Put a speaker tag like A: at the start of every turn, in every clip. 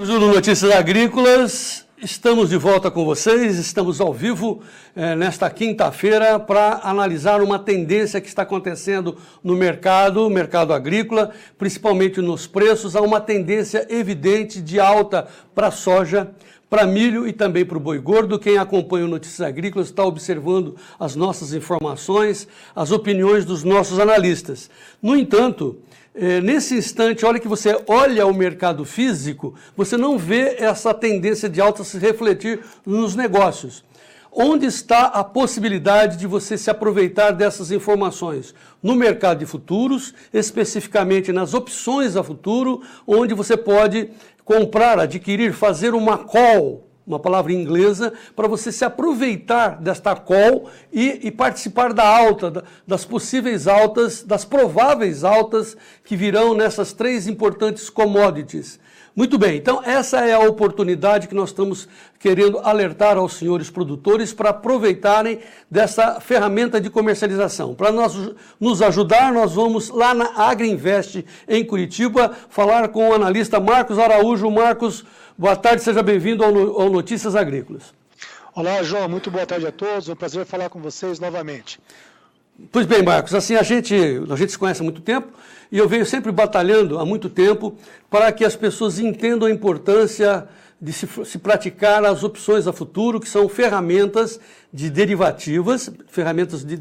A: No Notícias Agrícolas, estamos de volta com vocês, estamos ao vivo nesta quinta-feira para analisar uma tendência que está acontecendo no mercado agrícola, principalmente nos preços. Há uma tendência evidente de alta para a soja, para milho e também para o boi gordo. Quem acompanha o Notícias Agrícolas está observando as nossas informações, as opiniões dos nossos analistas. No entanto, nesse instante, olha que você olha o mercado físico, você não vê essa tendência de alta se refletir nos negócios. Onde está a possibilidade de você se aproveitar dessas informações? No mercado de futuros, especificamente nas opções a futuro, onde você pode comprar, adquirir, fazer uma call, uma palavra inglesa, para você se aproveitar desta call e participar da alta, das possíveis altas, das prováveis altas que virão nessas três importantes commodities. Muito bem, então essa é a oportunidade que nós estamos querendo alertar aos senhores produtores para aproveitarem dessa ferramenta de comercialização. Para nos ajudar, nós vamos lá na Agriinvest em Curitiba falar com o analista Marcos Araújo. Marcos, boa tarde, seja bem-vindo ao Notícias Agrícolas.
B: Olá, João, muito boa tarde a todos, é um prazer falar com vocês novamente.
A: Pois bem, Marcos, assim, a gente se conhece há muito tempo e eu venho sempre batalhando há muito tempo para que as pessoas entendam a importância de se praticar as opções a futuro, que são ferramentas de derivativas, ferramentas de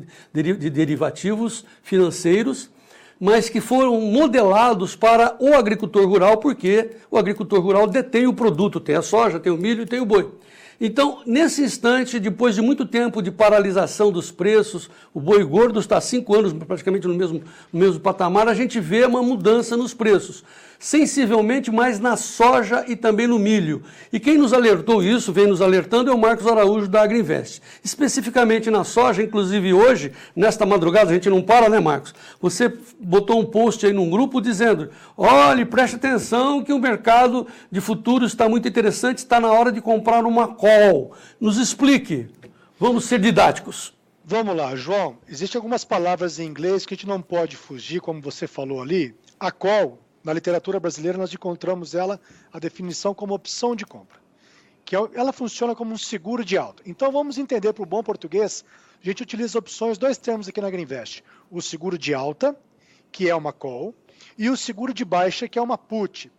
A: derivativos financeiros, mas que foram modelados para o agricultor rural, porque o agricultor rural detém o produto, tem a soja, tem o milho e tem o boi. Então, nesse instante, depois de muito tempo de paralisação dos preços, o boi gordo está há 5 anos praticamente no mesmo patamar, a gente vê uma mudança nos preços, sensivelmente mais na soja e também no milho. E quem nos alertou isso, vem nos alertando, é o Marcos Araújo da Agriinvest. Especificamente na soja, inclusive hoje, nesta madrugada, a gente não para, né, Marcos? Você botou um post aí num grupo dizendo, olhe, preste atenção que o mercado de futuros está muito interessante, está na hora de comprar uma call. Nos explique. Vamos ser didáticos.
B: Vamos lá, João. Existem algumas palavras em inglês que a gente não pode fugir, como você falou ali. A call, na literatura brasileira, nós encontramos a definição como opção de compra, que ela funciona como um seguro de alta. Então vamos entender para o bom português, a gente utiliza opções, 2 termos aqui na Agriinvest. O seguro de alta, que é uma call, e o seguro de baixa, que é uma put.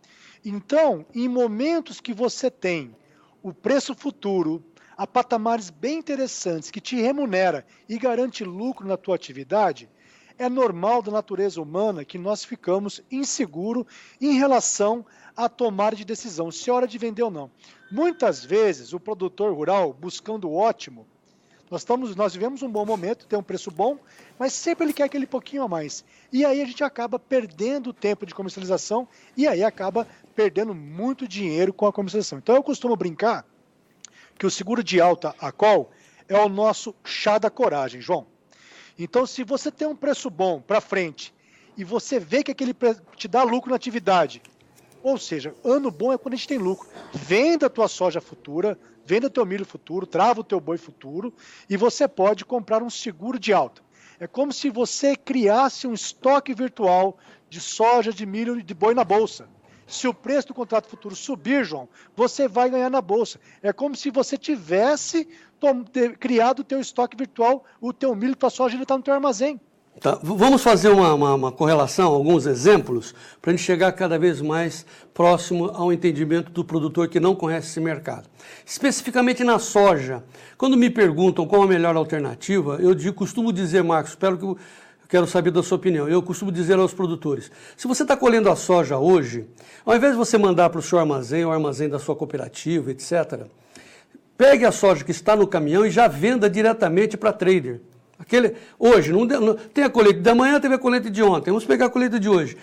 B: Então, em momentos que você tem o preço futuro a patamares bem interessantes, que te remunera e garante lucro na tua atividade, é normal da natureza humana que nós ficamos inseguros em relação à tomada de decisão, se é hora de vender ou não. Muitas vezes, o produtor rural, buscando o ótimo, nós vivemos um bom momento, tem um preço bom, mas sempre ele quer aquele pouquinho a mais. E aí a gente acaba perdendo o tempo de comercialização e aí acaba perdendo muito dinheiro com a comercialização. Então eu costumo brincar que o seguro de alta, a call, é o nosso chá da coragem, João. Então, se você tem um preço bom para frente e você vê que aquele preço te dá lucro na atividade, ou seja, ano bom é quando a gente tem lucro. Venda a tua soja futura, venda o teu milho futuro, trava o teu boi futuro e você pode comprar um seguro de alta. É como se você criasse um estoque virtual de soja, de milho e de boi na bolsa. Se o preço do contrato futuro subir, João, você vai ganhar na bolsa. É como se você tivesse criado o teu estoque virtual, o teu milho, tua soja, ele está no teu armazém.
A: Tá, vamos fazer uma correlação, alguns exemplos, para a gente chegar cada vez mais próximo ao entendimento do produtor que não conhece esse mercado. Especificamente na soja, quando me perguntam qual a melhor alternativa, eu costumo dizer, Marcos, quero saber da sua opinião, eu costumo dizer aos produtores, se você está colhendo a soja hoje, ao invés de você mandar para o seu armazém, ou armazém da sua cooperativa, etc., pegue a soja que está no caminhão e já venda diretamente para trader. Hoje, não tem a colheita da manhã, teve a colheita de ontem, vamos pegar a colheita de hoje.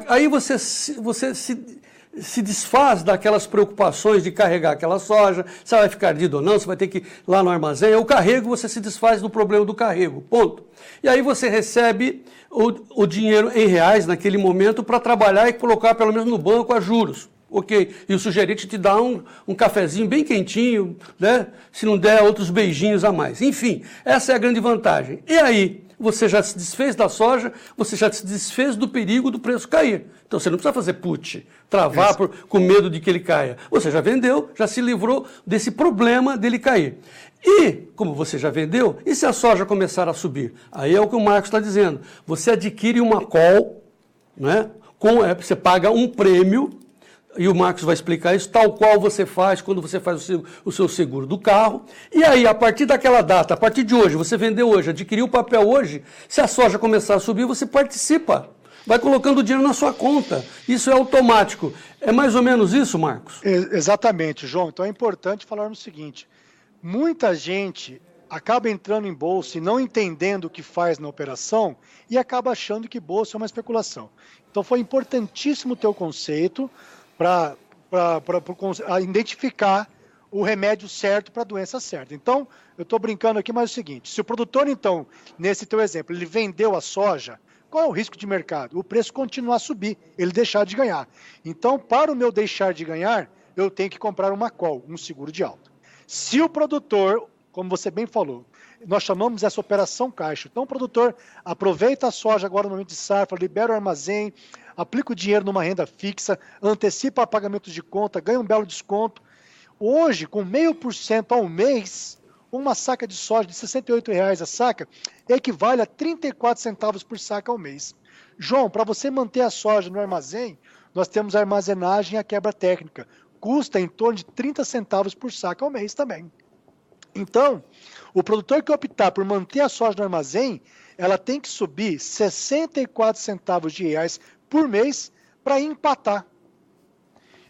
A: Aí você se desfaz daquelas preocupações de carregar aquela soja, se ela vai ficar ardida ou não, se vai ter que ir lá no armazém. O carrego, você se desfaz do problema do carrego, ponto. E aí você recebe o dinheiro em reais naquele momento para trabalhar e colocar pelo menos no banco a juros. Ok, e o sugerente te dá um cafezinho bem quentinho, né? Se não der, outros beijinhos a mais. Enfim, essa é a grande vantagem. E aí, você já se desfez da soja, você já se desfez do perigo do preço cair. Então você não precisa fazer put, travar com medo de que ele caia. Você já vendeu, já se livrou desse problema dele cair. E, como você já vendeu, e se a soja começar a subir? Aí é o que o Marcos está dizendo. Você adquire uma call, né? Você paga um prêmio, e o Marcos vai explicar isso, tal qual você faz quando você faz o seu seguro do carro. E aí, a partir daquela data, a partir de hoje, você vendeu hoje, adquiriu o papel hoje, se a soja começar a subir, você participa. Vai colocando o dinheiro na sua conta. Isso é automático. É mais ou menos isso, Marcos?
B: Exatamente, João. Então é importante falarmos o seguinte. Muita gente acaba entrando em bolsa e não entendendo o que faz na operação e acaba achando que bolsa é uma especulação. Então foi importantíssimo o teu conceito para identificar o remédio certo para a doença certa. Então, eu estou brincando aqui, mas é o seguinte, se o produtor, então, nesse teu exemplo, ele vendeu a soja, qual é o risco de mercado? O preço continuar a subir, ele deixar de ganhar. Então, para o meu deixar de ganhar, eu tenho que comprar uma call, um seguro de alta. Se o produtor, como você bem falou, nós chamamos essa operação caixa. Então o produtor aproveita a soja agora no momento de safra, libera o armazém, aplica o dinheiro numa renda fixa, antecipa pagamentos de conta, ganha um belo desconto. Hoje, com 0,5% ao mês, uma saca de soja de R$ 68,00 a saca equivale a 34 centavos por saca ao mês. João, para você manter a soja no armazém, nós temos a armazenagem e a quebra técnica. Custa em torno de 30 centavos por saca ao mês também. Então, o produtor que optar por manter a soja no armazém, ela tem que subir 64 centavos de reais por mês para empatar.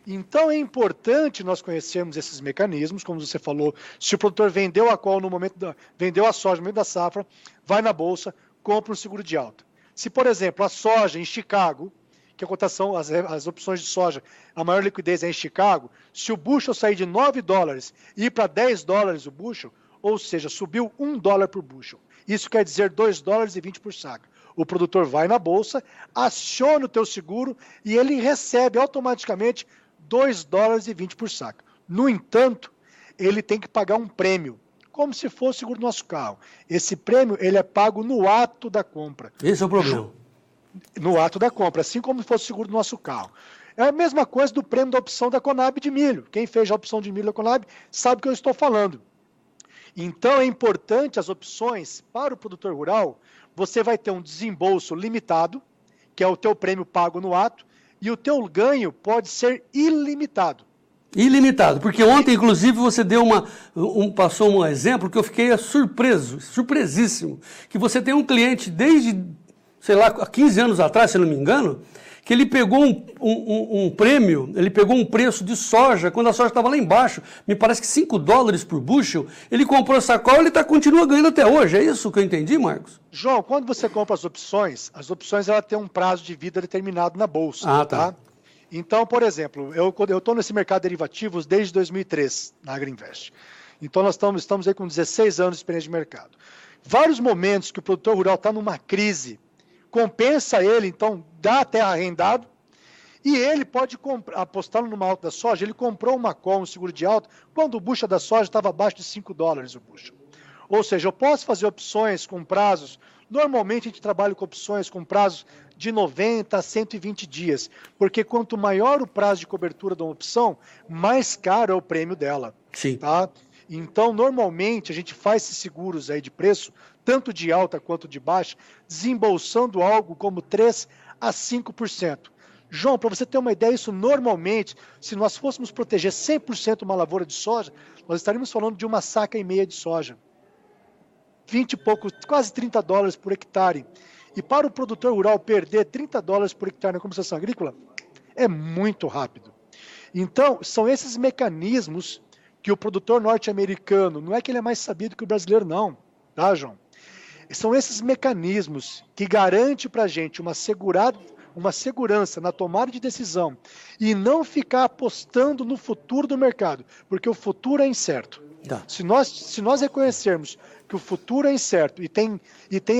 B: Então é importante nós conhecermos esses mecanismos, como você falou, se o produtor vendeu a call no momento vendeu a soja no momento da safra, vai na bolsa, compra um seguro de alta. Se, por exemplo, a soja em Chicago, que a cotação, as opções de soja, a maior liquidez é em Chicago, se o bushel sair de $9 e ir para $10 o bushel, ou seja, subiu $1 por bushel. Isso quer dizer $2,20 por saca. O produtor vai na bolsa, aciona o teu seguro e ele recebe automaticamente $2,20 por saca. No entanto, ele tem que pagar um prêmio, como se fosse o seguro do nosso carro. Esse prêmio ele é pago no ato da compra.
A: Esse é o problema.
B: No ato da compra, assim como se fosse o seguro do nosso carro. É a mesma coisa do prêmio da opção da Conab de milho. Quem fez a opção de milho da Conab sabe o que eu estou falando. Então é importante as opções para o produtor rural, você vai ter um desembolso limitado, que é o teu prêmio pago no ato, e o teu ganho pode ser ilimitado.
A: Ilimitado, porque ontem, inclusive, você deu passou um exemplo que eu fiquei surpresíssimo, que você tem um cliente desde, sei lá, há 15 anos atrás, se não me engano, que ele pegou um prêmio, ele pegou um preço de soja, quando a soja estava lá embaixo, me parece que $5 por bushel, ele comprou essa call e ele continua ganhando até hoje. É isso que eu entendi, Marcos?
B: João, quando você compra as opções ela tem um prazo de vida determinado na bolsa.
A: Ah, tá.
B: Então, por exemplo, eu estou nesse mercado de derivativos desde 2003, na Agriinvest. Então, nós estamos aí com 16 anos de experiência de mercado. Vários momentos que o produtor rural está numa crise, compensa ele, então, dá a terra arrendado, e ele pode apostar numa alta da soja. Ele comprou uma call, um seguro de alta, quando o bushel da soja estava abaixo de $5 o bushel. Ou seja, eu posso fazer opções com prazos, normalmente a gente trabalha com opções com prazos de 90 a 120 dias, porque quanto maior o prazo de cobertura de uma opção, mais caro é o prêmio dela.
A: Sim.
B: Tá? Então, normalmente, a gente faz esses seguros aí de preço, tanto de alta quanto de baixa, desembolsando algo como 3 a 5%. João, para você ter uma ideia, isso normalmente, se nós fôssemos proteger 100% uma lavoura de soja, nós estaríamos falando de uma saca e meia de soja. 20 e poucos, quase $30 por hectare. E para o produtor rural perder $30 por hectare na comercialização agrícola, é muito rápido. Então, são esses mecanismos que o produtor norte-americano, não é que ele é mais sabido que o brasileiro, não, tá, João? São esses mecanismos que garantem para a gente uma segurança na tomada de decisão e não ficar apostando no futuro do mercado, porque o futuro é incerto.
A: Tá.
B: Se nós reconhecermos que o futuro é incerto e tem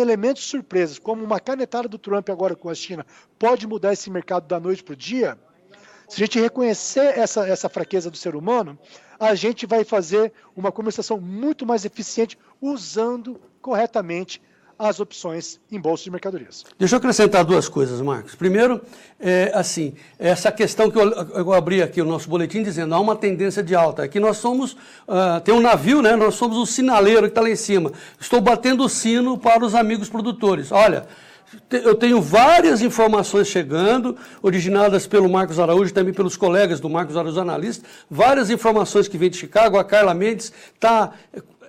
B: elementos surpresas, como uma canetada do Trump agora com a China, pode mudar esse mercado da noite para o dia, se a gente reconhecer essa fraqueza do ser humano, a gente vai fazer uma comercialização muito mais eficiente usando corretamente as opções em bolsa de mercadorias.
A: Deixa eu acrescentar duas coisas, Marcos. Primeiro, essa questão que eu abri aqui o nosso boletim dizendo, há uma tendência de alta. Aqui nós somos, tem um navio, né? Nós somos o sinaleiro que está lá em cima. Estou batendo o sino para os amigos produtores. Olha, eu tenho várias informações chegando, originadas pelo Marcos Araújo e também pelos colegas do Marcos Araújo Analista, várias informações que vêm de Chicago. A Carla Mendes está,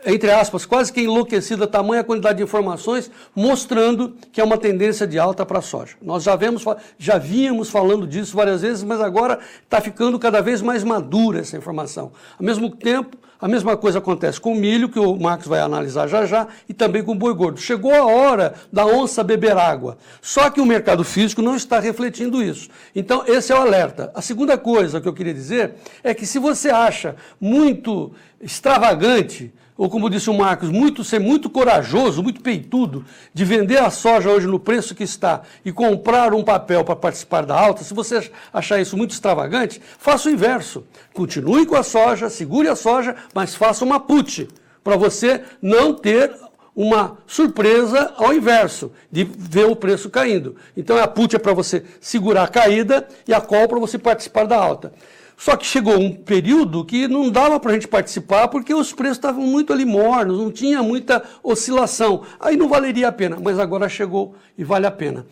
A: entre aspas, quase que enlouquecida, tamanha quantidade de informações, mostrando que é uma tendência de alta para a soja. Nós já vínhamos falando disso várias vezes, mas agora está ficando cada vez mais madura essa informação. Ao mesmo tempo, a mesma coisa acontece com o milho, que o Marcos vai analisar já já, e também com o boi gordo. Chegou a hora da onça beber água. Só que o mercado físico não está refletindo isso. Então, esse é o alerta. A segunda coisa que eu queria dizer é que se você acha muito extravagante, ou como disse o Marcos, ser muito corajoso, muito peitudo, de vender a soja hoje no preço que está e comprar um papel para participar da alta, se você achar isso muito extravagante, faça o inverso. Continue com a soja, segure a soja, mas faça uma put, para você não ter uma surpresa ao inverso, de ver o preço caindo. Então a put é para você segurar a caída e a call para você participar da alta. Só que chegou um período que não dava para a gente participar porque os preços estavam muito ali mornos, não tinha muita oscilação. Aí não valeria a pena, mas agora chegou e vale a pena.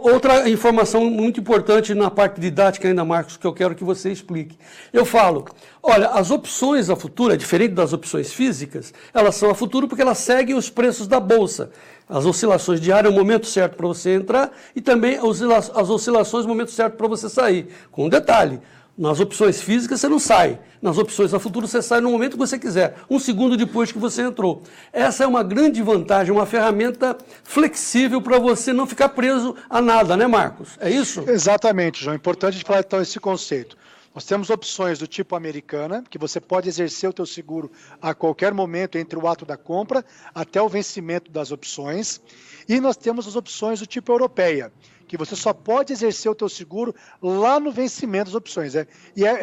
A: Outra informação muito importante na parte didática ainda, Marcos, que eu quero que você explique. Eu falo, olha, as opções a futuro, diferente das opções físicas, elas são a futuro porque elas seguem os preços da Bolsa. As oscilações diárias, o momento certo para você entrar e também as oscilações, o momento certo para você sair. Com um detalhe. Nas opções físicas você não sai, nas opções a futuro você sai no momento que você quiser, um segundo depois que você entrou. Essa é uma grande vantagem, uma ferramenta flexível para você não ficar preso a nada, né, Marcos? É isso?
B: Exatamente, João. É importante a gente falar então esse conceito. Nós temos opções do tipo americana, que você pode exercer o teu seguro a qualquer momento entre o ato da compra até o vencimento das opções. E nós temos as opções do tipo europeia, que você só pode exercer o teu seguro lá no vencimento das opções.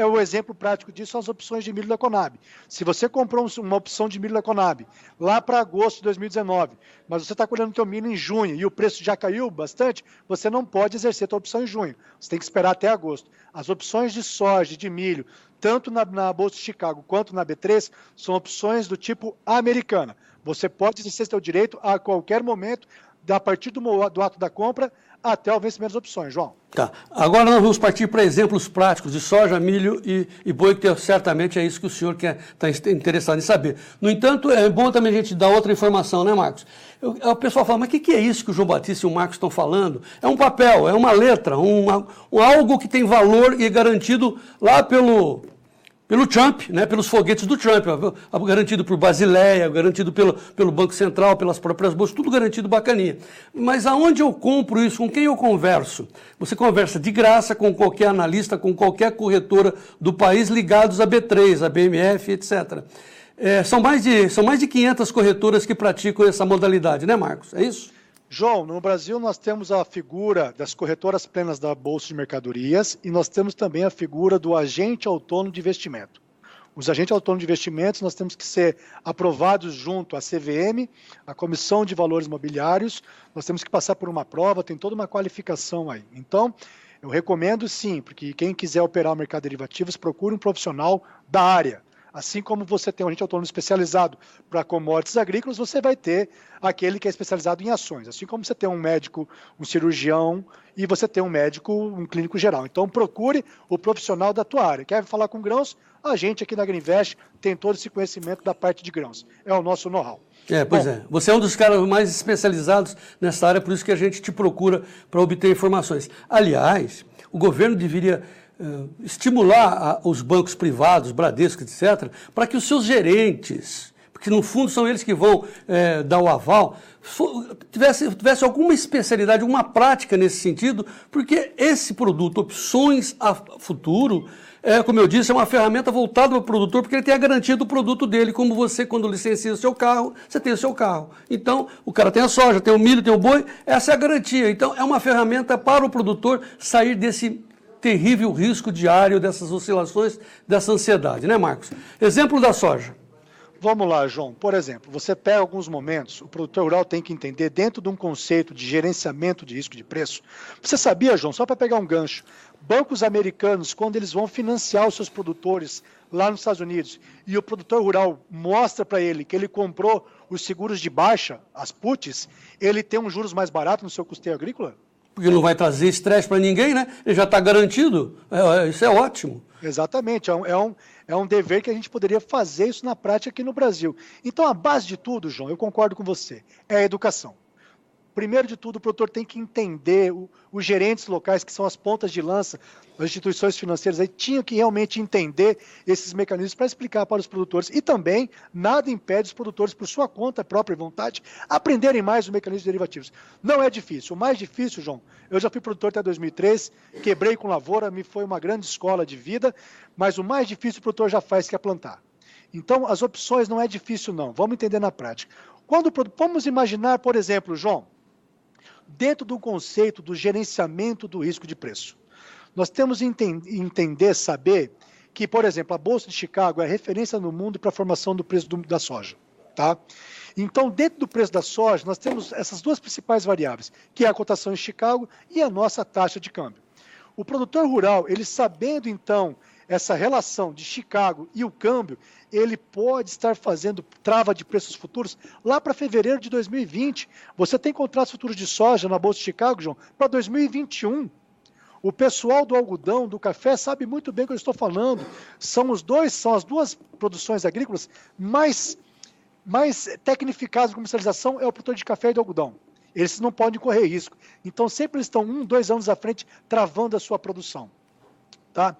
B: O exemplo prático disso são as opções de milho da Conab. Se você comprou uma opção de milho da Conab lá para agosto de 2019, mas você está colhendo o teu milho em junho e o preço já caiu bastante, você não pode exercer a tua opção em junho. Você tem que esperar até agosto. As opções de soja e de milho, tanto na Bolsa de Chicago quanto na B3, são opções do tipo americana. Você pode exercer seu direito a qualquer momento, a partir do ato da compra até o vencimento das opções, João.
A: Tá. Agora nós vamos partir para exemplos práticos de soja, milho e boi, que certamente é isso que o senhor está interessado em saber. No entanto, é bom também a gente dar outra informação, né, Marcos? O pessoal fala, mas o que é isso que o João Batista e o Marcos estão falando? É um papel, é uma letra, algo que tem valor e é garantido lá pelo Trump, né, pelos foguetes do Trump, garantido por Basileia, garantido pelo Banco Central, pelas próprias bolsas, tudo garantido bacaninha. Mas aonde eu compro isso? Com quem eu converso? Você conversa de graça com qualquer analista, com qualquer corretora do país ligados a B3, a BMF, etc. São mais de 500 corretoras que praticam essa modalidade, né, Marcos? É isso?
B: João, no Brasil nós temos a figura das corretoras plenas da Bolsa de Mercadorias e nós temos também a figura do agente autônomo de investimento. Os agentes autônomos de investimentos nós temos que ser aprovados junto à CVM, a Comissão de Valores Mobiliários, nós temos que passar por uma prova, tem toda uma qualificação aí. Então, eu recomendo sim, porque quem quiser operar o mercado de derivativos, procure um profissional da área. Assim como você tem um agente autônomo especializado para commodities agrícolas, você vai ter aquele que é especializado em ações. Assim como você tem um médico, um cirurgião e você tem um médico, um clínico geral. Então procure o profissional da tua área. Quer falar com grãos? A gente aqui na Agriinvest tem todo esse conhecimento da parte de grãos. É o nosso know-how.
A: Você é um dos caras mais especializados nessa área, por isso que a gente te procura para obter informações. Aliás, o governo deveria estimular os bancos privados, Bradesco, etc., para que os seus gerentes, porque no fundo são eles que vão dar o aval, tivesse alguma especialidade, alguma prática nesse sentido, porque esse produto, opções a futuro, como eu disse, é uma ferramenta voltada para o produtor, porque ele tem a garantia do produto dele, como você, quando licencia o seu carro, você tem o seu carro. Então, o cara tem a soja, tem o milho, tem o boi, essa é a garantia. Então, é uma ferramenta para o produtor sair desse terrível risco diário dessas oscilações, dessa ansiedade, né, Marcos? Exemplo da soja.
B: Vamos lá, João. Por exemplo, você pega alguns momentos, o produtor rural tem que entender dentro de um conceito de gerenciamento de risco de preço. Você sabia, João, só para pegar um gancho, bancos americanos, quando eles vão financiar os seus produtores lá nos Estados Unidos, e o produtor rural mostra para ele que ele comprou os seguros de baixa, as puts, ele tem um juros mais barato no seu custeio agrícola?
A: Porque não vai trazer estresse para ninguém, né? Ele já está garantido. Isso é ótimo.
B: Exatamente, é um dever que a gente poderia fazer isso na prática aqui no Brasil. Então, a base de tudo, João, eu concordo com você, é a educação. Primeiro de tudo, o produtor tem que entender, os gerentes locais, que são as pontas de lança, as instituições financeiras, aí tinham que realmente entender esses mecanismos para explicar para os produtores. E também, nada impede os produtores, por sua conta própria e vontade, aprenderem mais o mecanismo de derivativos. Não é difícil. O mais difícil, João, eu já fui produtor até 2003, quebrei com lavoura, me foi uma grande escola de vida, mas o mais difícil o produtor já faz, que é plantar. Então, as opções não é difícil, não. Vamos entender na prática. Vamos imaginar, por exemplo, João, dentro do conceito do gerenciamento do risco de preço. Nós temos que entender, saber que, por exemplo, a Bolsa de Chicago é referência no mundo para a formação do preço da soja. Tá? Então, dentro do preço da soja, nós temos essas duas principais variáveis, que é a cotação em Chicago e a nossa taxa de câmbio. O produtor rural, ele sabendo, então, essa relação de Chicago e o câmbio, ele pode estar fazendo trava de preços futuros lá para fevereiro de 2020. Você tem contratos futuros de soja na Bolsa de Chicago, João, para 2021. O pessoal do algodão, do café, sabe muito bem o que eu estou falando. São as duas produções agrícolas mais tecnificadas de comercialização, é o produtor de café e do algodão. Eles não podem correr risco. Então, sempre eles estão 2 anos à frente travando a sua produção. Tá?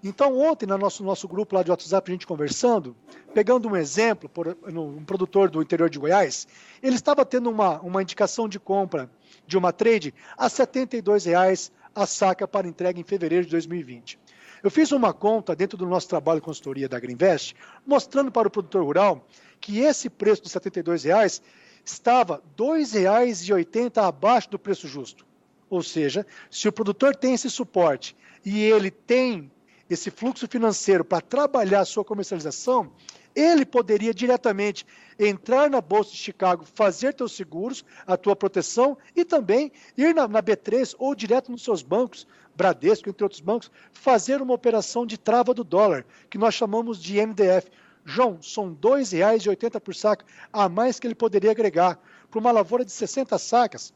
B: Então, ontem, no nosso grupo lá de WhatsApp, a gente conversando, pegando um exemplo, um produtor do interior de Goiás, ele estava tendo uma indicação de compra de uma trade a R$ 72,00 a saca para entrega em fevereiro de 2020. Eu fiz uma conta dentro do nosso trabalho de consultoria da Agriinvest, mostrando para o produtor rural que esse preço de R$ 72,00 estava R$ 2,80 abaixo do preço justo. Ou seja, se o produtor tem esse suporte e ele tem esse fluxo financeiro para trabalhar a sua comercialização, ele poderia diretamente entrar na Bolsa de Chicago, fazer teus seguros, a tua proteção, e também ir na B3 ou direto nos seus bancos, Bradesco, entre outros bancos, fazer uma operação de trava do dólar, que nós chamamos de NDF. João, são R$ 2,80 por saca, a mais que ele poderia agregar. Para uma lavoura de 60 sacas,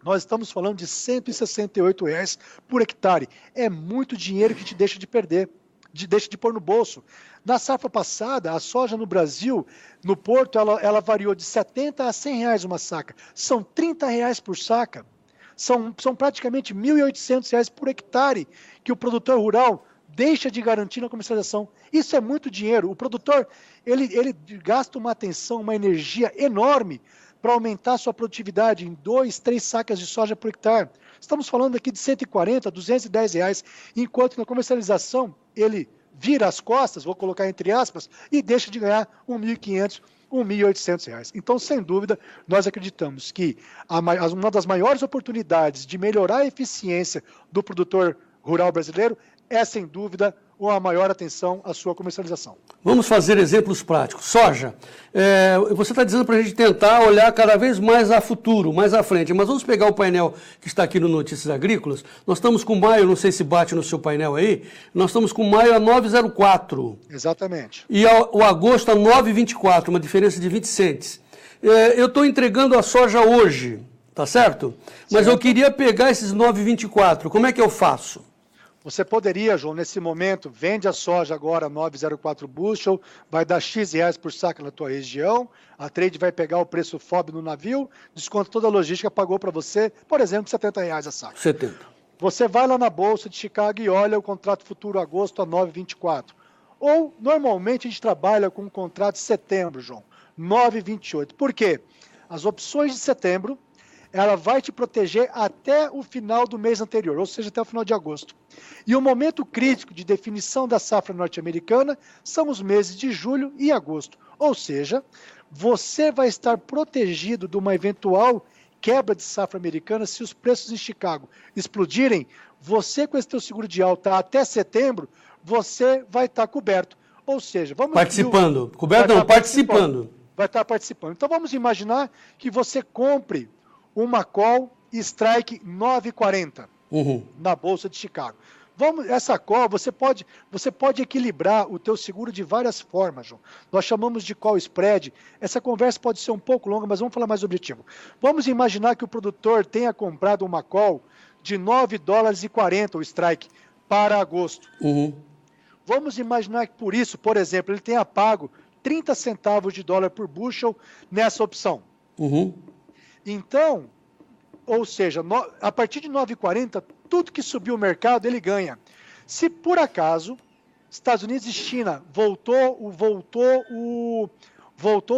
B: nós estamos falando de R$ 168,00 por hectare. É muito dinheiro que te deixa de perder, deixa de pôr no bolso. Na safra passada, a soja no Brasil, no Porto, ela variou de R$ 70 a R$ 100,00 uma saca. São R$ 30,00 por saca. São praticamente R$ 1.800 por hectare que o produtor rural deixa de garantir na comercialização. Isso é muito dinheiro. O produtor, ele gasta uma atenção, uma energia enorme para aumentar sua produtividade em 2, 3 sacas de soja por hectare. Estamos falando aqui de R$ 140, R$ 210, enquanto na comercialização ele vira as costas, vou colocar entre aspas, e deixa de ganhar R$ 1.500, R$ 1.800. Então, sem dúvida, nós acreditamos que uma das maiores oportunidades de melhorar a eficiência do produtor rural brasileiro é, sem dúvida, uma maior atenção à sua comercialização.
A: Vamos fazer exemplos práticos. Soja, você está dizendo para a gente tentar olhar cada vez mais a futuro, mais à frente, mas vamos pegar o painel que está aqui no Notícias Agrícolas. Nós estamos com maio, não sei se bate no seu painel aí, nós estamos com maio a 9,04.
B: Exatamente.
A: E o agosto a 9,24, uma diferença de 20 centes. Eu estou entregando a soja hoje, tá certo? Mas eu queria pegar esses 9,24, como é que eu faço?
B: Você poderia, João, nesse momento, vende a soja agora 9,04 bushel, vai dar X reais por saca na tua região, a trade vai pegar o preço FOB no navio, desconta toda a logística, pagou para você, por exemplo, R$ 70 a saca.
A: 70.
B: Você vai lá na Bolsa de Chicago e olha o contrato futuro agosto a 9,24. Ou, normalmente, a gente trabalha com um contrato de setembro, João, 9,28. Por quê? As opções de setembro, ela vai te proteger até o final do mês anterior, ou seja, até o final de agosto. E o momento crítico de definição da safra norte-americana são os meses de julho e agosto. Ou seja, você vai estar protegido de uma eventual quebra de safra americana se os preços em Chicago explodirem. Você, com esse teu seguro de alta até setembro, você vai estar coberto. Ou seja, vamos...
A: Participando. Coberto não, participando.
B: Vai estar participando. Então vamos imaginar que você compre uma call strike 9,40 na Bolsa de Chicago. Essa call, você pode equilibrar o teu seguro de várias formas, João. Nós chamamos de call spread. Essa conversa pode ser um pouco longa, mas vamos falar mais objetivo. Vamos imaginar que o produtor tenha comprado uma call de $9,40 o strike para agosto. Vamos imaginar que por isso, por exemplo, ele tenha pago 30 centavos de dólar por bushel nessa opção. Então, ou seja, a partir de 9,40, tudo que subiu o mercado, ele ganha. Se por acaso, Estados Unidos e China voltou o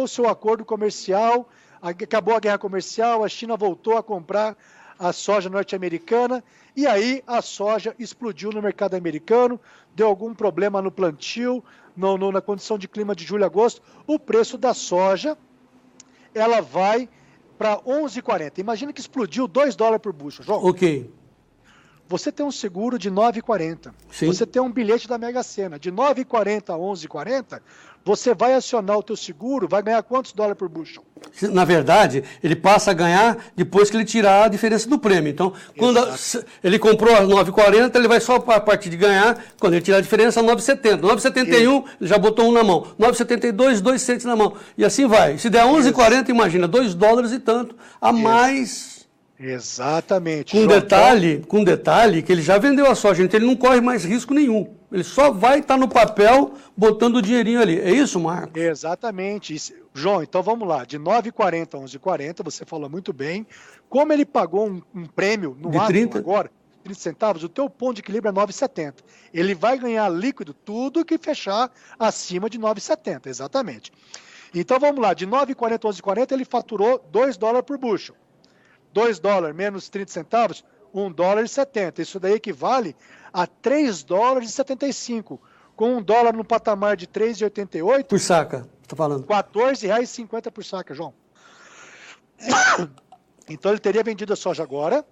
B: seu acordo comercial, acabou a guerra comercial, a China voltou a comprar a soja norte-americana, e aí a soja explodiu no mercado americano, deu algum problema no plantio, na condição de clima de julho e agosto, o preço da soja, ela vai para 11,40. Imagina que explodiu $2 por bushel, João.
A: Ok.
B: Você tem um seguro de 9,40. Você tem um bilhete da Mega Sena de 9,40 a 11,40. Você vai acionar o teu seguro, vai ganhar quantos dólares por bushel?
A: Na verdade, ele passa a ganhar depois que ele tirar a diferença do prêmio. Então, quando ele comprou a 9,40, ele vai só a partir de ganhar, quando ele tirar a diferença, 9,70. 9,71, ele já botou um na mão. 9,72, 2 cents na mão. E assim vai. Se der 11,40, imagina, $2 e tanto a mais...
B: Exatamente.
A: Com detalhe que ele já vendeu a soja, então ele não corre mais risco nenhum. Ele só vai estar no papel botando o dinheirinho ali. É isso, Marco?
B: Exatamente. João, então vamos lá. De 9,40 a 11,40, você falou muito bem. Como ele pagou um prêmio no ato agora, 30 centavos, o teu ponto de equilíbrio é 9,70. Ele vai ganhar líquido tudo que fechar acima de 9,70. Exatamente. Então vamos lá. De 9,40 a 11,40, ele faturou $2 por bushel. $2 menos 30 centavos, $1,70. Isso daí equivale a $3,75. Com $1 no patamar de 3,88...
A: Por saca, está falando.
B: R$14,50 por saca, João. Então ele teria vendido a soja agora,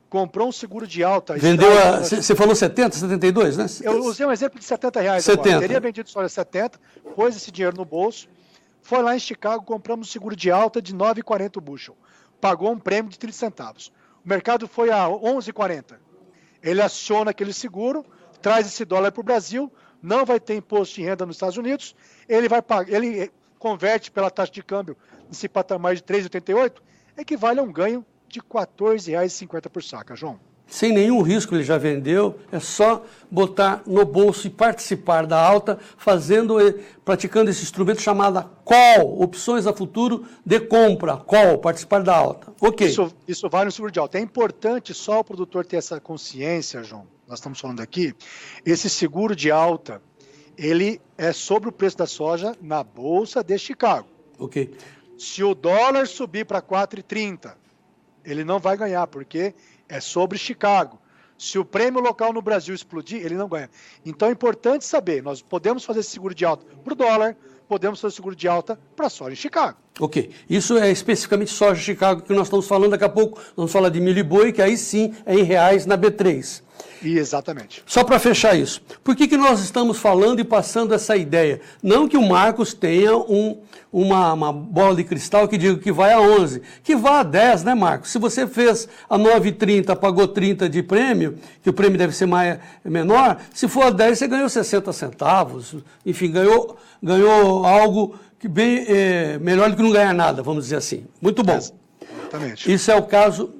B: comprou um seguro de alta...
A: Vendeu você falou 70, 72, né?
B: Eu usei um exemplo de R$70
A: 70.
B: Agora. Teria vendido soja 70, pôs esse dinheiro no bolso, foi lá em Chicago, compramos um seguro de alta de 9,40 o bushel. Pagou um prêmio de 30 centavos. O mercado foi a 11,40. Ele aciona aquele seguro, traz esse dólar para o Brasil, não vai ter imposto de renda nos Estados Unidos, ele vai pagar, ele converte pela taxa de câmbio nesse patamar de 3,88, equivale a um ganho de R$14,50 por saca, João.
A: Sem nenhum risco ele já vendeu, é só botar no bolso e participar da alta, praticando esse instrumento chamado call, opções a futuro de compra, call, participar da alta. Ok.
B: Isso vale no seguro de alta. É importante só o produtor ter essa consciência, João, nós estamos falando aqui, esse seguro de alta, ele é sobre o preço da soja na Bolsa de Chicago.
A: Ok.
B: Se o dólar subir para 4,30, ele não vai ganhar, porque é sobre Chicago. Se o prêmio local no Brasil explodir, ele não ganha. Então é importante saber, nós podemos fazer seguro de alta para o dólar, podemos fazer seguro de alta para a soja em Chicago.
A: Ok. Isso é especificamente soja em Chicago que nós estamos falando daqui a pouco. Vamos falar de milho e boi, que aí sim é em reais na B3.
B: Exatamente.
A: Só para fechar isso, por que nós estamos falando e passando essa ideia? Não que o Marcos tenha uma bola de cristal que diga que vai a 11, que vá a 10, né, Marcos? Se você fez a 9,30, pagou 30 de prêmio, que o prêmio deve ser menor, se for a 10, você ganhou 60 centavos, enfim, ganhou algo que melhor do que não ganhar nada, vamos dizer assim. Muito bom.
B: Exatamente.
A: Isso é o caso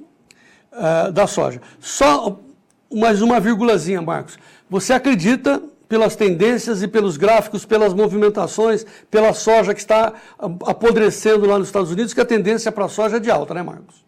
A: da soja. Só mais uma vírgulazinha, Marcos. Você acredita, pelas tendências e pelos gráficos, pelas movimentações, pela soja que está apodrecendo lá nos Estados Unidos, que a tendência para a soja é de alta, né, Marcos?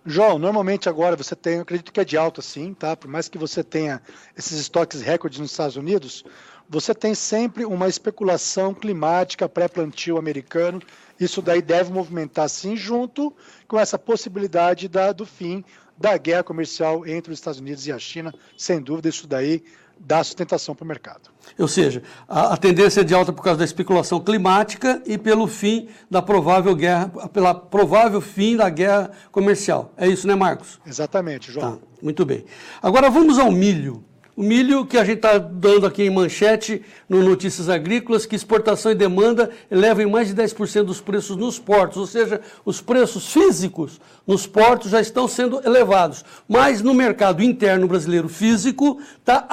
B: João, normalmente agora você tem, eu acredito que é de alta sim, tá? Por mais que você tenha esses estoques recordes nos Estados Unidos, você tem sempre uma especulação climática pré-plantio americano. Isso daí deve movimentar sim, junto com essa possibilidade do fim da guerra comercial entre os Estados Unidos e a China. Sem dúvida, isso daí dá sustentação para o mercado.
A: Ou seja, a tendência é de alta por causa da especulação climática e pelo fim da provável guerra, pela provável fim da guerra comercial. É isso, né, Marcos?
B: Exatamente, João.
A: Tá, muito bem. Agora vamos ao milho. O milho que a gente está dando aqui em manchete no Notícias Agrícolas, que exportação e demanda elevam em mais de 10% dos preços nos portos, ou seja, os preços físicos nos portos já estão sendo elevados. Mas no mercado interno brasileiro físico está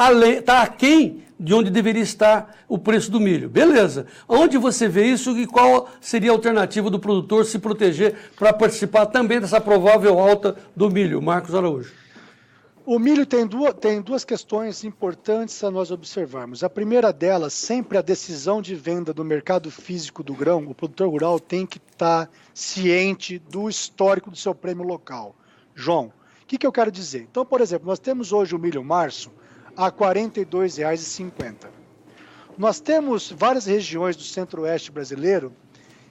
A: aquém de onde deveria estar o preço do milho. Beleza. Onde você vê isso e qual seria a alternativa do produtor se proteger para participar também dessa provável alta do milho? Marcos Araújo.
B: O milho tem duas questões importantes a nós observarmos. A primeira delas, sempre a decisão de venda do mercado físico do grão, o produtor rural tem que estar ciente do histórico do seu prêmio local. João, o que eu quero dizer? Então, por exemplo, nós temos hoje o milho março a R$ 42,50. Nós temos várias regiões do centro-oeste brasileiro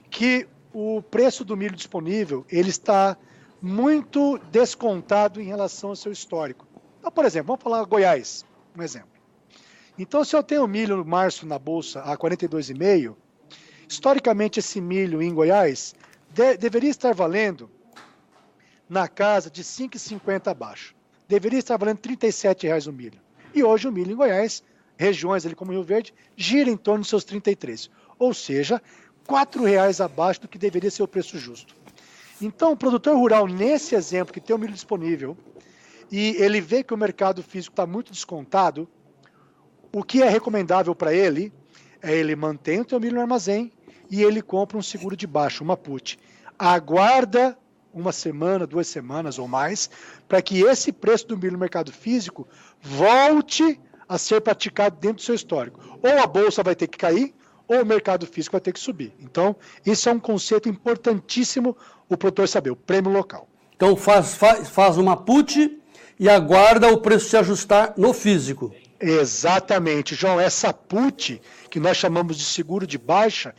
B: que o preço do milho disponível ele está muito descontado em relação ao seu histórico. Então, por exemplo, vamos falar Goiás, um exemplo. Então, se eu tenho milho no março na bolsa a 42,5, historicamente esse milho em Goiás deveria estar valendo na casa de 5,50 abaixo. Deveria estar valendo R$ 37,00 o milho. E hoje o milho em Goiás, regiões ali como Rio Verde, gira em torno de seus 33. Ou seja, R$ 4,00 abaixo do que deveria ser o preço justo. Então, o produtor rural, nesse exemplo, que tem o milho disponível, e ele vê que o mercado físico está muito descontado, o que é recomendável para ele é ele manter o seu milho no armazém e ele compra um seguro de baixa, uma put. Aguarda uma semana, 2 semanas ou mais, para que esse preço do milho no mercado físico volte a ser praticado dentro do seu histórico. Ou a bolsa vai ter que cair, ou o mercado físico vai ter que subir. Então, isso é um conceito importantíssimo o produtor saber, o prêmio local.
A: Então, faz uma put e aguarda o preço se ajustar no físico.
B: Exatamente, João. Essa put, que nós chamamos de seguro de baixa,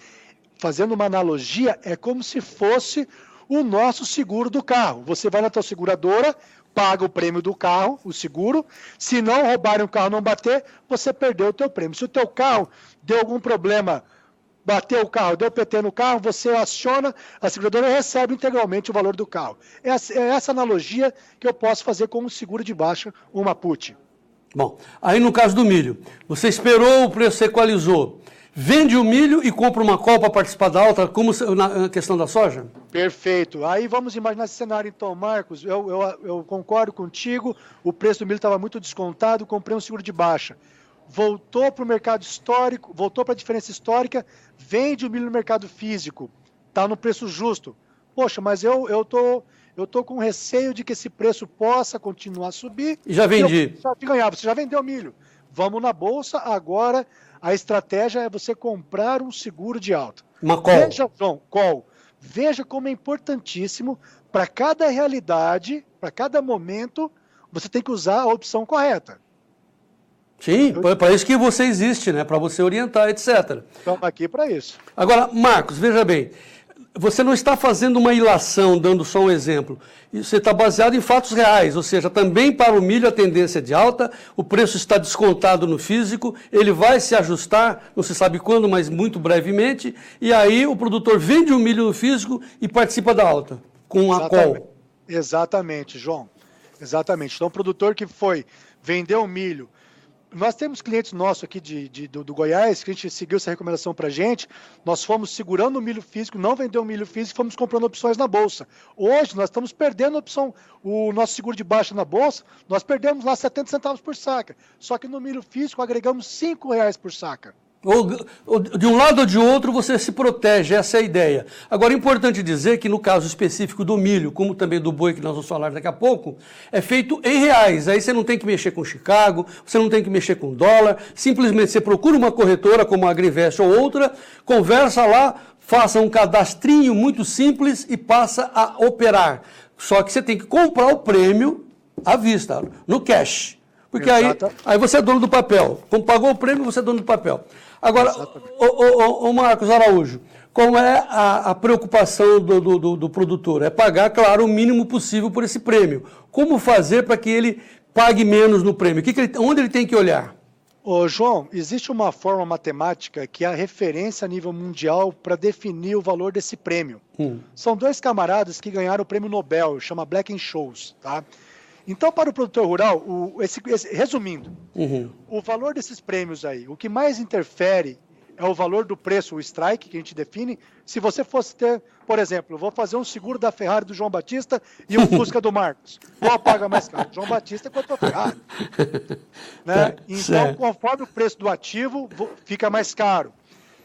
B: fazendo uma analogia, é como se fosse o nosso seguro do carro. Você vai na tua seguradora, paga o prêmio do carro, o seguro. Se não roubarem o carro, não bater, você perdeu o teu prêmio. Se o teu carro deu algum problema, bateu o carro, deu PT no carro, você aciona, a seguradora recebe integralmente o valor do carro. É essa analogia que eu posso fazer com um seguro de baixa, uma put.
A: Bom, aí no caso do milho, você esperou, o preço se equalizou. Vende o milho e compra uma call para participar da alta, como na questão da soja?
B: Perfeito. Aí vamos imaginar esse cenário então, Marcos. Eu concordo contigo, o preço do milho estava muito descontado, comprei um seguro de baixa. Voltou para o mercado histórico, voltou para a diferença histórica, vende o milho no mercado físico, está no preço justo. Poxa, mas eu tô com receio de que esse preço possa continuar a subir.
A: E já vendi.
B: Você já vendeu milho. Vamos na bolsa, agora a estratégia é você comprar um seguro de alta.
A: Uma call.
B: Veja, João, call. Veja como é importantíssimo para cada realidade, para cada momento, você tem que usar a opção correta.
A: Sim, para isso que você existe, né? Para você orientar, etc.
B: Estamos aqui para isso.
A: Agora, Marcos, veja bem, você não está fazendo uma ilação, dando só um exemplo. Você está baseado em fatos reais, ou seja, também para o milho a tendência é de alta, o preço está descontado no físico, ele vai se ajustar, não se sabe quando, mas muito brevemente, e aí o produtor vende o milho no físico e participa da alta, com a call.
B: Exatamente, João. Exatamente. Então, o produtor que vendeu o milho. Nós temos clientes nossos aqui do Goiás, que a gente seguiu essa recomendação para a gente, nós fomos segurando o milho físico, não vendeu o milho físico, fomos comprando opções na Bolsa. Hoje nós estamos perdendo a opção, o nosso seguro de baixa na Bolsa, nós perdemos lá 70 centavos por saca, só que no milho físico agregamos R$5 por saca.
A: Ou de um lado ou de outro você se protege, essa é a ideia. Agora, é importante dizer que no caso específico do milho, como também do boi, que nós vamos falar daqui a pouco, é feito em reais. Aí você não tem que mexer com Chicago, você não tem que mexer com dólar, simplesmente você procura uma corretora como a Agrivest ou outra, conversa lá, faça um cadastrinho muito simples e passa a operar. Só que você tem que comprar o prêmio à vista, no cash. Porque aí você é dono do papel. Como pagou o prêmio, você é dono do papel. Agora, o Marcos Araújo, qual é a preocupação do produtor? É pagar, claro, o mínimo possível por esse prêmio. Como fazer para que ele pague menos no prêmio? Onde ele tem que olhar?
B: Ô, João, existe uma forma matemática que é a referência a nível mundial para definir o valor desse prêmio. São 2 camaradas que ganharam o prêmio Nobel, chama Black-Scholes, tá? Então, para o produtor rural, resumindo, o valor desses prêmios aí, o que mais interfere é o valor do preço, o strike, que a gente define. Se você fosse ter, por exemplo, vou fazer um seguro da Ferrari do João Batista e um Fusca do Marcos. Qual paga mais caro? João Batista quanto a Ferrari. Né? Então, conforme o preço do ativo, fica mais caro.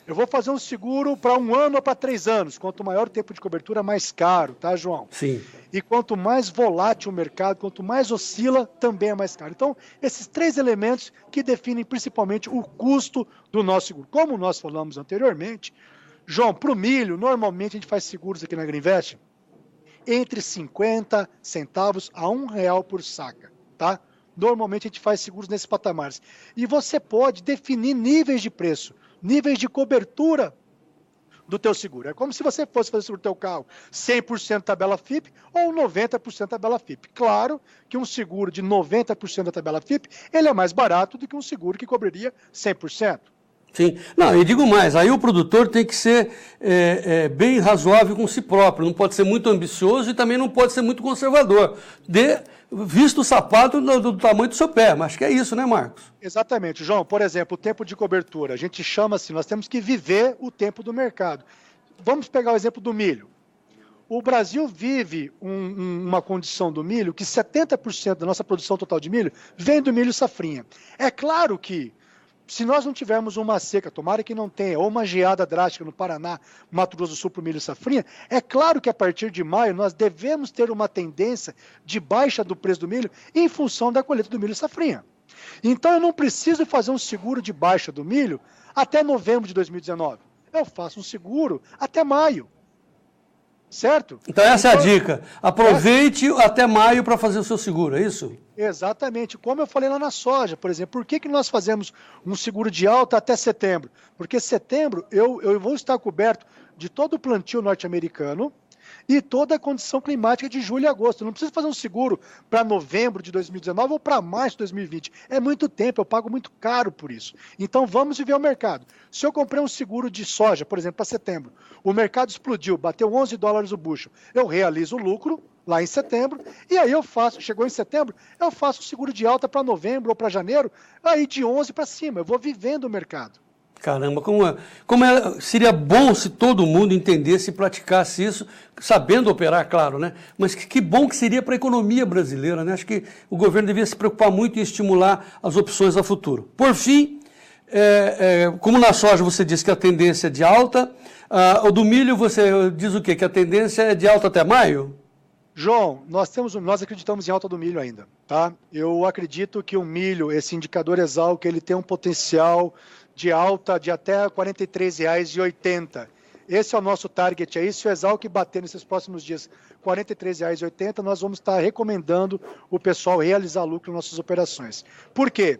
B: Eu vou fazer um seguro para 1 ano ou para 3 anos. Quanto maior o tempo de cobertura, mais caro, tá, João?
A: Sim.
B: E quanto mais volátil o mercado, quanto mais oscila, também é mais caro. Então, esses 3 elementos que definem principalmente o custo do nosso seguro. Como nós falamos anteriormente, João, para o milho, normalmente a gente faz seguros aqui na Agriinvest entre 50 centavos a R$1 por saca, tá? Normalmente a gente faz seguros nesses patamares. E você pode definir níveis de preço, níveis de cobertura do teu seguro. É como se você fosse fazer seguro do teu carro 100% tabela FIP ou 90% tabela FIP. Claro que um seguro de 90% da tabela FIP, ele é mais barato do que um seguro que cobriria 100%.
A: Sim. Não, e digo mais, aí o produtor tem que ser bem razoável com si próprio, não pode ser muito ambicioso e também não pode ser muito conservador. Visto o sapato do tamanho do seu pé, mas acho que é isso, né, Marcos?
B: Exatamente, João. Por exemplo, o tempo de cobertura, a gente chama assim, nós temos que viver o tempo do mercado. Vamos pegar o exemplo do milho. O Brasil vive uma condição do milho que 70% da nossa produção total de milho vem do milho safrinha. É claro que se nós não tivermos uma seca, tomara que não tenha, ou uma geada drástica no Paraná, Mato Grosso do Sul para o milho safrinha, é claro que a partir de maio nós devemos ter uma tendência de baixa do preço do milho em função da colheita do milho safrinha. Então eu não preciso fazer um seguro de baixa do milho até novembro de 2019. Eu faço um seguro até maio. Certo?
A: Então essa é a dica. Aproveite até maio para fazer o seu seguro, é isso?
B: Exatamente. Como eu falei lá na soja, por exemplo, por que nós fazemos um seguro de alta até setembro? Porque setembro eu vou estar coberto de todo o plantio norte-americano e toda a condição climática de julho e agosto. Eu não preciso fazer um seguro para novembro de 2019 ou para março de 2020. É muito tempo, eu pago muito caro por isso. Então vamos viver o mercado. Se eu comprei um seguro de soja, por exemplo, para setembro, o mercado explodiu, bateu $11 o bushel, eu realizo o lucro lá em setembro, e aí chegou em setembro, eu faço o seguro de alta para novembro ou para janeiro, aí de 11 para cima, eu vou vivendo o mercado.
A: Caramba, seria bom se todo mundo entendesse e praticasse isso, sabendo operar, claro, né? Mas que bom que seria para a economia brasileira, né? Acho que o governo devia se preocupar muito em estimular as opções a futuro. Por fim, como na soja você disse que a tendência é de alta, o do milho você diz o quê? Que a tendência é de alta até maio?
B: João, nós acreditamos em alta do milho ainda, tá? Eu acredito que o milho, esse indicador Exalc, ele tem um potencial de alta de até R$ 43,80. Esse é o nosso target aí. Se o Exalc bater nesses próximos dias R$ 43,80, nós vamos estar recomendando o pessoal realizar lucro nas nossas operações. Por quê?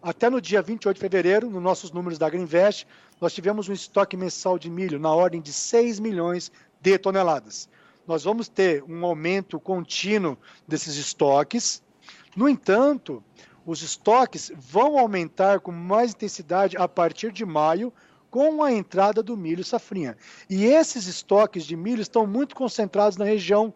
B: Até no dia 28 de fevereiro, nos nossos números da Agriinvest, nós tivemos um estoque mensal de milho na ordem de 6 milhões de toneladas. Nós vamos ter um aumento contínuo desses estoques. No entanto, os estoques vão aumentar com mais intensidade a partir de maio, com a entrada do milho safrinha. E esses estoques de milho estão muito concentrados na região,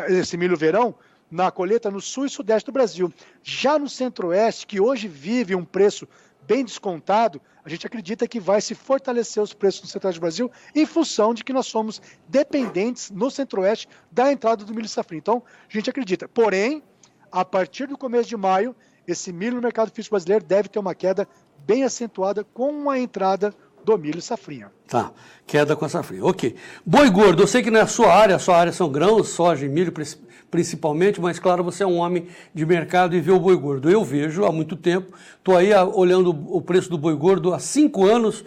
B: esse milho verão, na colheita no sul e sudeste do Brasil. Já no centro-oeste, que hoje vive um preço bem descontado, a gente acredita que vai se fortalecer os preços no centro-oeste do Brasil em função de que nós somos dependentes no centro-oeste da entrada do milho safrinha. Então, a gente acredita. Porém, a partir do começo de maio, esse milho no mercado físico brasileiro deve ter uma queda bem acentuada com a entrada do milho safrinha.
A: Tá, queda com a safrinha, ok. Boi gordo, eu sei que na sua área são grãos, soja e milho principalmente, mas claro, você é um homem de mercado e vê o boi gordo. Eu vejo há muito tempo, estou aí olhando o preço do boi gordo há 5 anos,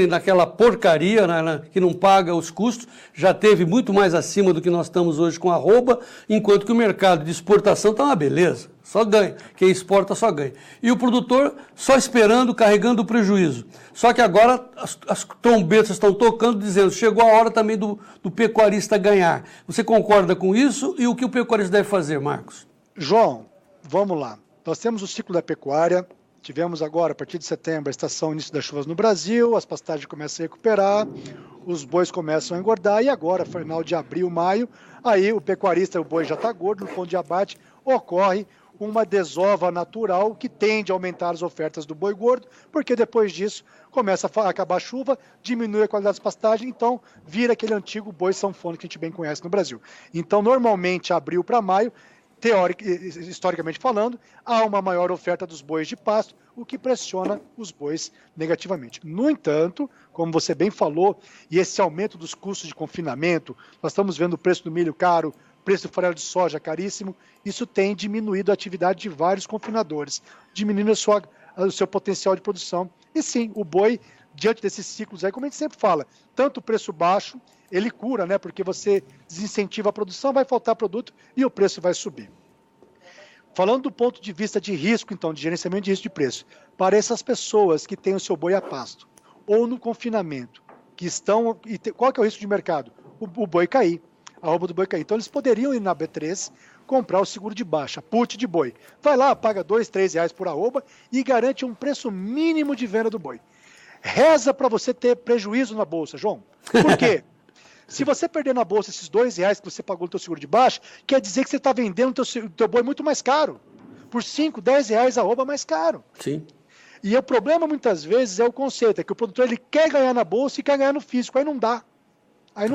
A: naquela porcaria, que não paga os custos, já teve muito mais acima do que nós estamos hoje com a arroba, enquanto que o mercado de exportação está uma beleza, só ganha, quem exporta só ganha. E o produtor só esperando, carregando o prejuízo. Só que agora as trombetas estão tocando, dizendo, chegou a hora também do pecuarista ganhar. Você concorda com isso? E o que o pecuarista deve fazer, Marcos?
B: João, vamos lá. Nós temos o ciclo da pecuária. Tivemos agora, a partir de setembro, a estação início das chuvas no Brasil, as pastagens começam a recuperar, os bois começam a engordar e agora, final de abril, maio, aí o pecuarista, o boi já está gordo, no ponto de abate, ocorre uma desova natural que tende a aumentar as ofertas do boi gordo, porque depois disso começa a acabar a chuva, diminui a qualidade das pastagens, então vira aquele antigo boi sanfona que a gente bem conhece no Brasil. Então, normalmente, abril para maio, historicamente falando, há uma maior oferta dos bois de pasto, o que pressiona os bois negativamente. No entanto, como você bem falou, e esse aumento dos custos de confinamento, nós estamos vendo o preço do milho caro, preço do farelo de soja caríssimo, isso tem diminuído a atividade de vários confinadores, diminuindo o seu potencial de produção. E sim, o boi, diante desses ciclos aí, como a gente sempre fala, tanto o preço baixo, ele cura, né? Porque você desincentiva a produção, vai faltar produto e o preço vai subir. Falando do ponto de vista de risco, então, de gerenciamento de risco de preço, para essas pessoas que têm o seu boi a pasto, ou no confinamento, que estão... Qual que é o risco de mercado? O boi cair, a arroba do boi cair. Então, eles poderiam ir na B3, comprar o seguro de baixa, put de boi. Vai lá, paga R$2, R$3 por arroba e garante um preço mínimo de venda do boi. Reza para você ter prejuízo na bolsa, João. Por quê? Se você perder na bolsa esses R$2 que você pagou no teu seguro de baixa, quer dizer que você está vendendo o teu boi muito mais caro. Por R$5, R$10 a arroba mais caro.
A: Sim.
B: E o problema muitas vezes é o conceito, é que o produtor ele quer ganhar na bolsa e quer ganhar no físico, aí não dá. Aí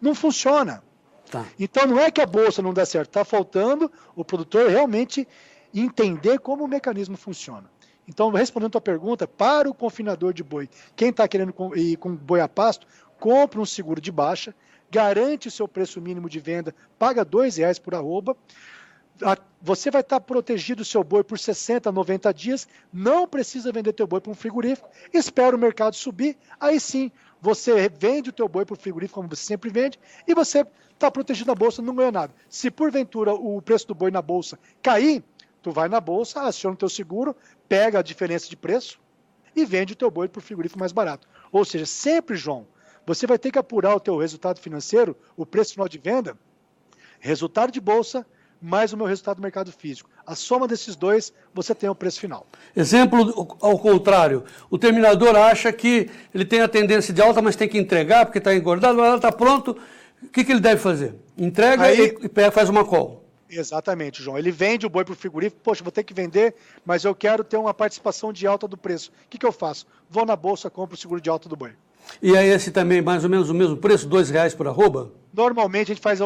B: não funciona.
A: Tá.
B: Então não é que a bolsa não dá certo, está faltando o produtor realmente entender como o mecanismo funciona. Então, respondendo a tua pergunta, para o confinador de boi, quem está querendo ir com boi a pasto, compra um seguro de baixa, garante o seu preço mínimo de venda, paga R$2 por arroba, você vai estar protegido o seu boi por 60, 90 dias, não precisa vender teu boi para um frigorífico, espera o mercado subir, aí sim, você vende o teu boi para o frigorífico, como você sempre vende, e você está protegido na bolsa, não ganha nada. Se porventura o preço do boi na bolsa cair, tu vai na bolsa, aciona o teu seguro, pega a diferença de preço e vende o teu boi para o frigorífico mais barato. Ou seja, sempre, João, você vai ter que apurar o teu resultado financeiro, o preço final de venda, resultado de bolsa, mais o meu resultado do mercado físico. A soma desses dois, você tem o preço final.
A: Exemplo ao contrário, o terminador acha que ele tem a tendência de alta, mas tem que entregar porque está engordado, mas ela está pronto. O que ele deve fazer? Entrega e faz uma call.
B: Exatamente, João. Ele vende o boi para o frigorífico, poxa, vou ter que vender, mas eu quero ter uma participação de alta do preço. O que eu faço? Vou na bolsa, compro o seguro de alta do boi.
A: E aí esse também mais ou menos o mesmo preço, R$2 por arroba?
B: Normalmente a gente faz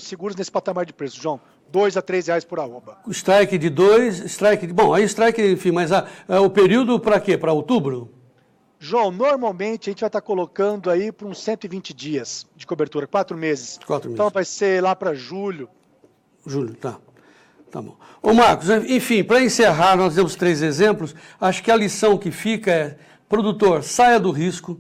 B: seguros nesse patamar de preço, João. R$2 a R$3 por arroba.
A: O strike de 2, strike de... Bom, aí strike, enfim, mas o período para quê? Para outubro?
B: João, normalmente a gente vai estar colocando aí por uns 120 dias de cobertura, 4 meses.
A: 4 meses.
B: Então vai ser lá para julho.
A: Julho, tá. Tá bom. Ô Marcos, enfim, para encerrar, nós demos 3 exemplos. Acho que a lição que fica é, produtor, saia do risco,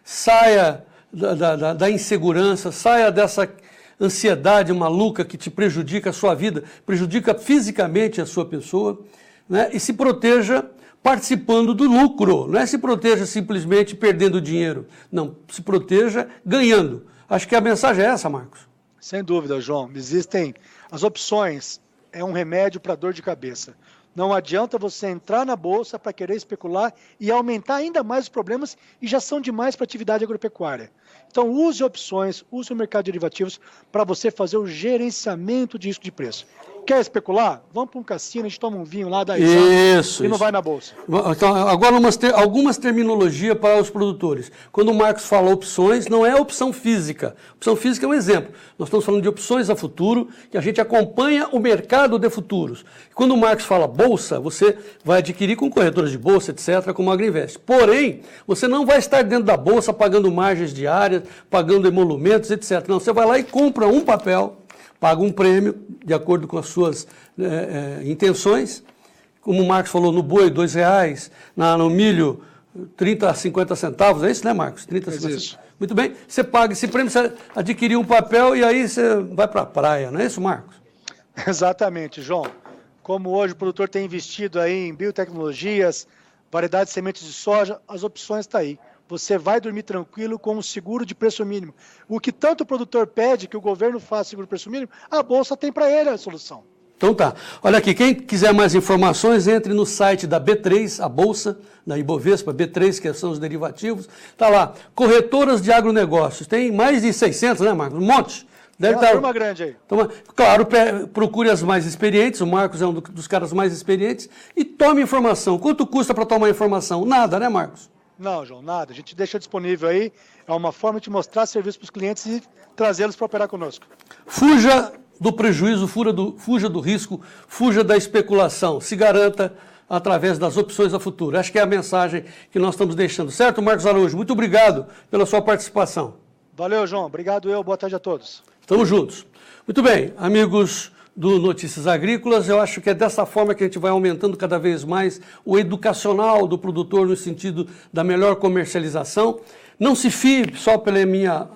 A: saia da insegurança, saia dessa ansiedade maluca que te prejudica a sua vida, prejudica fisicamente a sua pessoa, né? E se proteja participando do lucro, não é se proteja simplesmente perdendo dinheiro, não, se proteja ganhando. Acho que a mensagem é essa, Marcos.
B: Sem dúvida, João. Existem as opções, é um remédio para dor de cabeça. Não adianta você entrar na bolsa para querer especular e aumentar ainda mais os problemas e já são demais para a atividade agropecuária. Então use opções, use o mercado de derivativos para você fazer o gerenciamento de risco de preço. Quer especular? Vamos para um cassino, a gente toma um vinho lá, dá
A: isso,
B: e não vai na bolsa.
A: Então, agora algumas terminologias para os produtores. Quando o Marcos fala opções, não é opção física. Opção física é um exemplo. Nós estamos falando de opções a futuro, que a gente acompanha o mercado de futuros. Quando o Marcos fala bolsa, você vai adquirir com corretoras de bolsa, etc., como a Agriinvest. Porém, você não vai estar dentro da bolsa pagando margens diárias, pagando emolumentos, etc. Não, você vai lá e compra um papel, paga um prêmio, de acordo com as suas intenções. Como o Marcos falou, no boi, R$2, no milho, 30 a 50 centavos. É isso, né, Marcos? 30 a 50 centavos. Muito bem. Você paga esse prêmio, você adquiriu um papel e aí você vai para a praia. Não é isso, Marcos?
B: Exatamente, João. Como hoje o produtor tem investido aí em biotecnologias, variedade de sementes de soja, as opções estão aí. Você vai dormir tranquilo com um seguro de preço mínimo. O que tanto o produtor pede que o governo faça seguro de preço mínimo, a Bolsa tem para ele a solução.
A: Então tá. Olha aqui, quem quiser mais informações, entre no site da B3, a Bolsa, da Ibovespa, B3, que são os derivativos. Tá lá, corretoras de agronegócios. Tem mais de 600, né, Marcos? Um monte.
B: Deve estar uma grande aí.
A: Então, claro, procure as mais experientes, o Marcos é um dos caras mais experientes, e tome informação. Quanto custa para tomar informação? Nada, né, Marcos?
B: Não, João, nada. A gente deixa disponível aí, é uma forma de mostrar serviço para os clientes e trazê-los para operar conosco.
A: Fuja do prejuízo, fuja do risco, fuja da especulação. Se garanta através das opções a futuro. Acho que é a mensagem que nós estamos deixando. Certo, Marcos Araújo? Muito obrigado pela sua participação.
B: Valeu, João. Obrigado boa tarde a todos.
A: Estamos juntos. Muito bem, amigos do Notícias Agrícolas, eu acho que é dessa forma que a gente vai aumentando cada vez mais o educacional do produtor no sentido da melhor comercialização. Não se fie só pela minha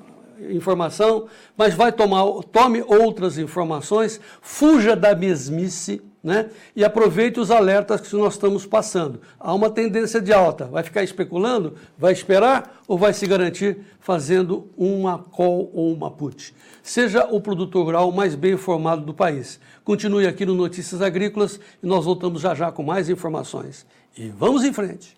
A: informação, mas tome outras informações, fuja da mesmice, né? E aproveite os alertas que nós estamos passando. Há uma tendência de alta. Vai ficar especulando? Vai esperar ou vai se garantir fazendo uma call ou uma put? Seja o produtor rural mais bem informado do país. Continue aqui no Notícias Agrícolas e nós voltamos já já com mais informações. E vamos em frente!